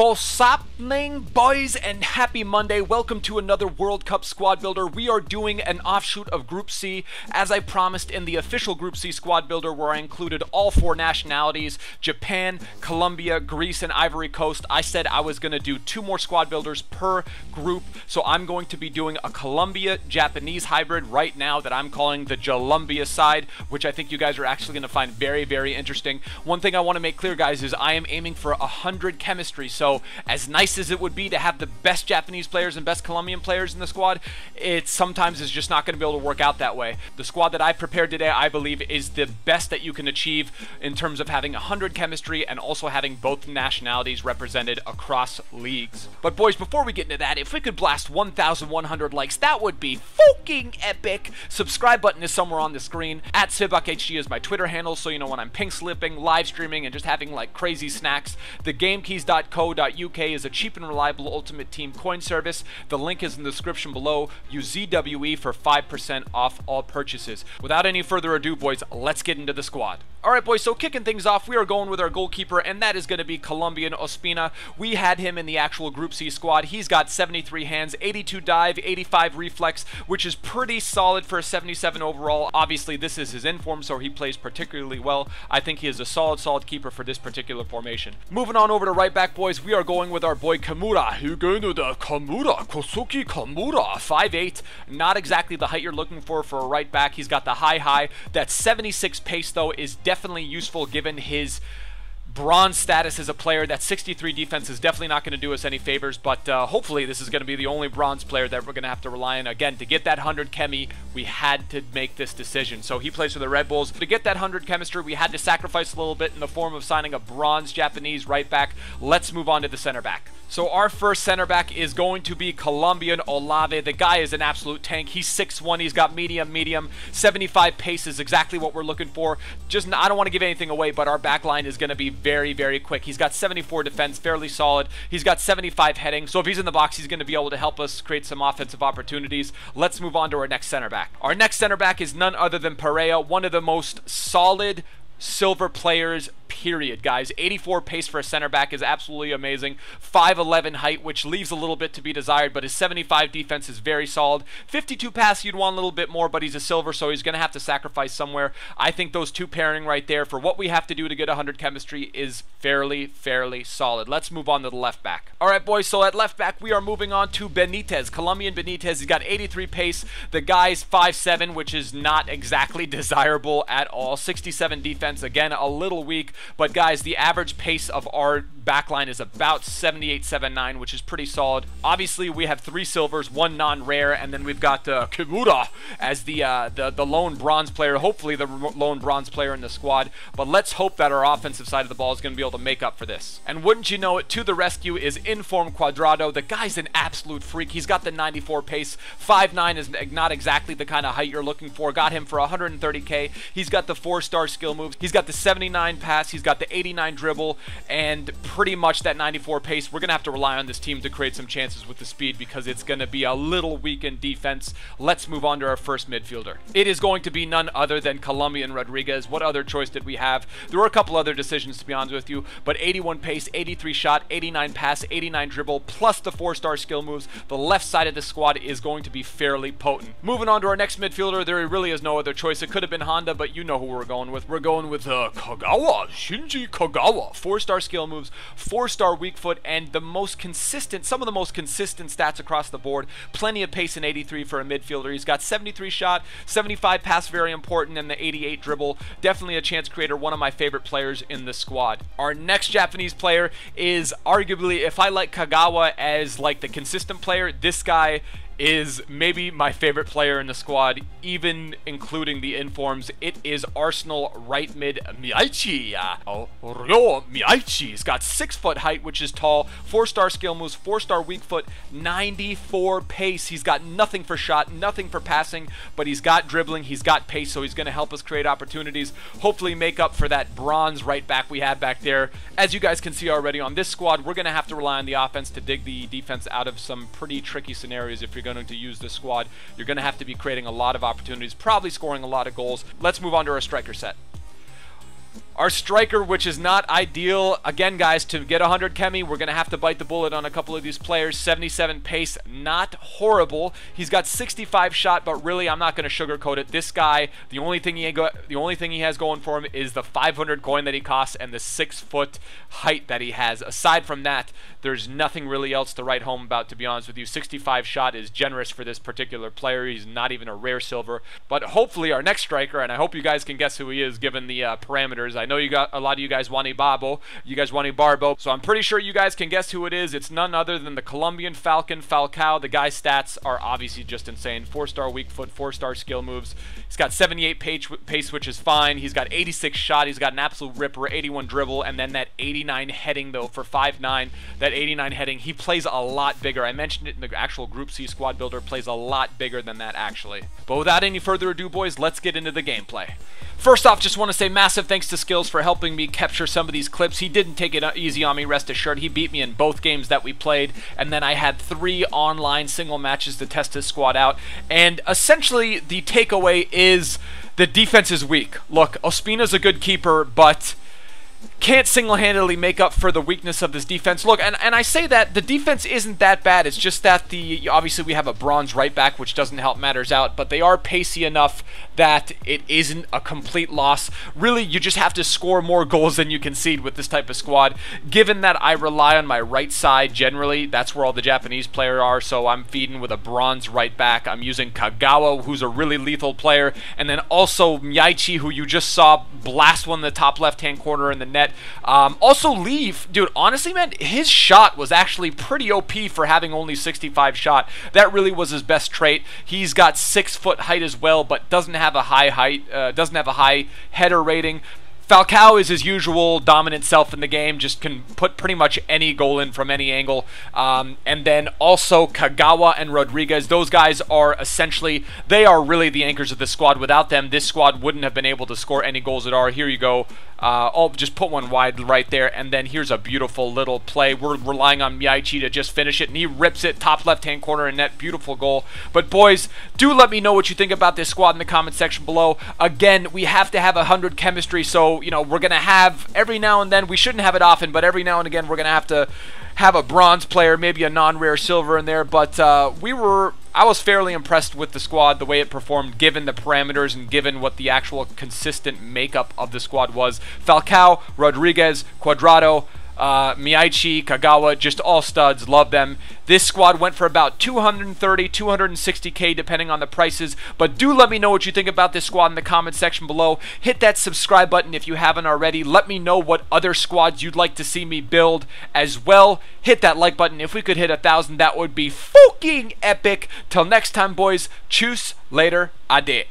What's happening, boys, and happy Monday. Welcome to another World Cup squad builder. We are doing an offshoot of Group C, as I promised in the official Group C squad builder, where I included all 4 nationalities: Japan, Colombia, Greece, and Ivory Coast. I said I was going to do 2 more squad builders per group, so I'm going to be doing a Colombia-Japanese hybrid right now that I'm calling the Jolumbia side, which I think you guys are actually going to find very, very interesting. One thing I want to make clear, guys, is I am aiming for 100 chemistry, so as nice as it would be to have the best Japanese players and best Colombian players in the squad, it sometimes is just not going to be able to work out that way. The squad that I prepared today, I believe, is the best that you can achieve in terms of having 100 chemistry and also having both nationalities represented across leagues. But boys, before we get into that, if we could blast 1,100 likes, that would be fucking epic. Subscribe button is somewhere on the screen. @SivBuckHG is my Twitter handle, so you know when I'm pink slipping, live streaming, and just having like crazy snacks. TheGameKeys.co.uk is a cheap and reliable Ultimate Team coin service. The link is in the description below. Use ZWE for 5% off all purchases. Without any further ado, boys, let's get into the squad. Alright, boys, so kicking things off, we are going with our goalkeeper, and that is going to be Colombian Ospina. We had him in the actual Group C squad. He's got 73 hands, 82 dive, 85 reflex, which is pretty solid for a 77 overall. Obviously, this is his inform, so he plays particularly well. I think he is a solid keeper for this particular formation. Moving on over to right back, boys, we are going with our boy Kimura. You're going to the Kimura, Kosuke Kimura, 5'8". Not exactly the height you're looking for a right back. He's got the high. That 76 pace, though, is definitely useful given his bronze status as a player. That 63 defense is definitely not going to do us any favors, but hopefully this is going to be the only bronze player that we're going to have to rely on. Again, to get that 100 chemi, we had to make this decision. So he plays for the Red Bulls. To get that 100 chemistry, we had to sacrifice a little bit in the form of signing a bronze Japanese right back. Let's move on to the center back. So our first center back is going to be Colombian Olave. The guy is an absolute tank. He's 6'1", he's got medium, 75 pace is exactly what we're looking for. Just, I don't want to give anything away, but our back line is going to be very quick. He's got 74 defense, fairly solid. He's got 75 heading, so if he's in the box, he's going to be able to help us create some offensive opportunities. Let's move on to our next center back. Our next center back is none other than Parea, one of the most solid silver players, period, guys. 84 pace for a center back is absolutely amazing. 5'11" height, which leaves a little bit to be desired, but his 75 defense is very solid. 52 pass, you'd want a little bit more, but he's a silver, so he's going to have to sacrifice somewhere. I think those two pairing right there for what we have to do to get 100 chemistry is fairly solid. Let's move on to the left back. All right, boys, so at left back, we are moving on to Benitez. Colombian Benitez, he's got 83 pace. The guy's 5'7", which is not exactly desirable at all. 67 defense, again, a little weak. But guys, the average pace of our backline is about 78, 79, which is pretty solid. Obviously, we have 3 silvers, 1 non-rare, and then we've got Kimura as the lone bronze player, hopefully the lone bronze player in the squad. But let's hope that our offensive side of the ball is going to be able to make up for this. And wouldn't you know it, to the rescue is inform Cuadrado. The guy's an absolute freak. He's got the 94 pace. 5'9" is not exactly the kind of height you're looking for. Got him for 130k. He's got the 4-star skill moves. He's got the 79 pass. He's got the 89 dribble and pretty much that 94 pace. We're going to have to rely on this team to create some chances with the speed because it's going to be a little weak in defense. Let's move on to our first midfielder. It is going to be none other than Colombian Rodriguez. What other choice did we have? There were a couple other decisions, to be honest with you, but 81 pace, 83 shot, 89 pass, 89 dribble, plus the 4-star skill moves. The left side of the squad is going to be fairly potent. Moving on to our next midfielder, there really is no other choice. It could have been Honda, but you know who we're going with. We're going with Kagawa. Shinji Kagawa, 4-star skill moves, 4-star weak foot, and some of the most consistent stats across the board. Plenty of pace in 83 for a midfielder. He's got 73 shot, 75 pass, very important, and the 88 dribble. Definitely a chance creator, one of my favorite players in the squad. Our next Japanese player is arguably, if I like Kagawa as like the consistent player, this guy is maybe my favorite player in the squad, even including the informs. It is Arsenal right mid Miaichi. Ryo Miaichi. He's got 6-foot height, which is tall, 4-star skill moves, 4-star weak foot, 94 pace. He's got nothing for shot, nothing for passing, but he's got dribbling, he's got pace, so he's going to help us create opportunities, hopefully make up for that bronze right back we have back there. As you guys can see already on this squad, we're going to have to rely on the offense to dig the defense out of some pretty tricky scenarios. If you're going to use this squad, you're going to have to be creating a lot of opportunities, probably scoring a lot of goals. Let's move on to our striker set. Our striker, which is not ideal. Again, guys, to get 100 chemi, we're going to have to bite the bullet on a couple of these players. 77 pace, not horrible. He's got 65 shot, but really, I'm not going to sugarcoat it. This guy, the only thing he has going for him is the 500 coin that he costs and the 6-foot height that he has. Aside from that, there's nothing really else to write home about, to be honest with you. 65 shot is generous for this particular player. He's not even a rare silver. But hopefully our next striker, and I hope you guys can guess who he is given the parameters. I know you got a lot of you guys want Barbo, so I'm pretty sure you guys can guess who it is. It's none other than the Colombian Falcon, Falcao. The guy's stats are obviously just insane. 4-star weak foot, 4-star skill moves. He's got 78 pace, which is fine. He's got 86 shot. He's got an absolute ripper, 81 dribble, and then that 89 heading, though, for 5'9". That 89 heading, he plays a lot bigger. I mentioned it in the actual Group C squad builder, plays a lot bigger than that, actually. But without any further ado, boys, let's get into the gameplay. First off, just want to say massive thanks to Skills for helping me capture some of these clips. He didn't take it easy on me, rest assured. He beat me in both games that we played, and then I had 3 online single matches to test his squad out. And essentially, the takeaway is the defense is weak. Look, Ospina's a good keeper, but can't single-handedly make up for the weakness of this defense. Look, and I say that the defense isn't that bad. It's just that obviously we have a bronze right back, which doesn't help matters out, but they are pacey enough that it isn't a complete loss. Really, you just have to score more goals than you concede with this type of squad. Given that I rely on my right side generally, that's where all the Japanese players are, so I'm feeding with a bronze right back. I'm using Kagawa, who's a really lethal player, and then also Miyaichi, who you just saw blast one in the top left-hand corner in the net. Also, Leave, dude, honestly, man, his shot was actually pretty OP for having only 65 shot. That really was his best trait. He's got 6-foot height as well, but doesn't have a high height, doesn't have a high header rating. Falcao is his usual dominant self in the game, just can put pretty much any goal in from any angle. And then also Kagawa and Rodriguez, those guys are essentially, they are really the anchors of this squad. Without them, this squad wouldn't have been able to score any goals at all. Here you go. Just put one wide right there, and then here's a beautiful little play. We're relying on Miyaichi to just finish it, and he rips it top left-hand corner and net. Beautiful goal. But boys, do let me know what you think about this squad in the comment section below. Again, we have to have 100 chemistry, so, you know, we're going to have every now and then, we shouldn't have it often, but every now and again we're going to have a bronze player, maybe a non-rare silver in there, but I was fairly impressed with the squad, the way it performed, given the parameters and given what the actual consistent makeup of the squad was. Falcao, Rodriguez, Cuadrado, Miyaichi, Kagawa, just all studs, love them. This squad went for about 230, 260k depending on the prices, but do let me know what you think about this squad in the comment section below. Hit that subscribe button if you haven't already. Let me know what other squads you'd like to see me build as well. Hit that like button. If we could hit 1,000, that would be fucking epic. Till next time, boys, tschüss, later, ade.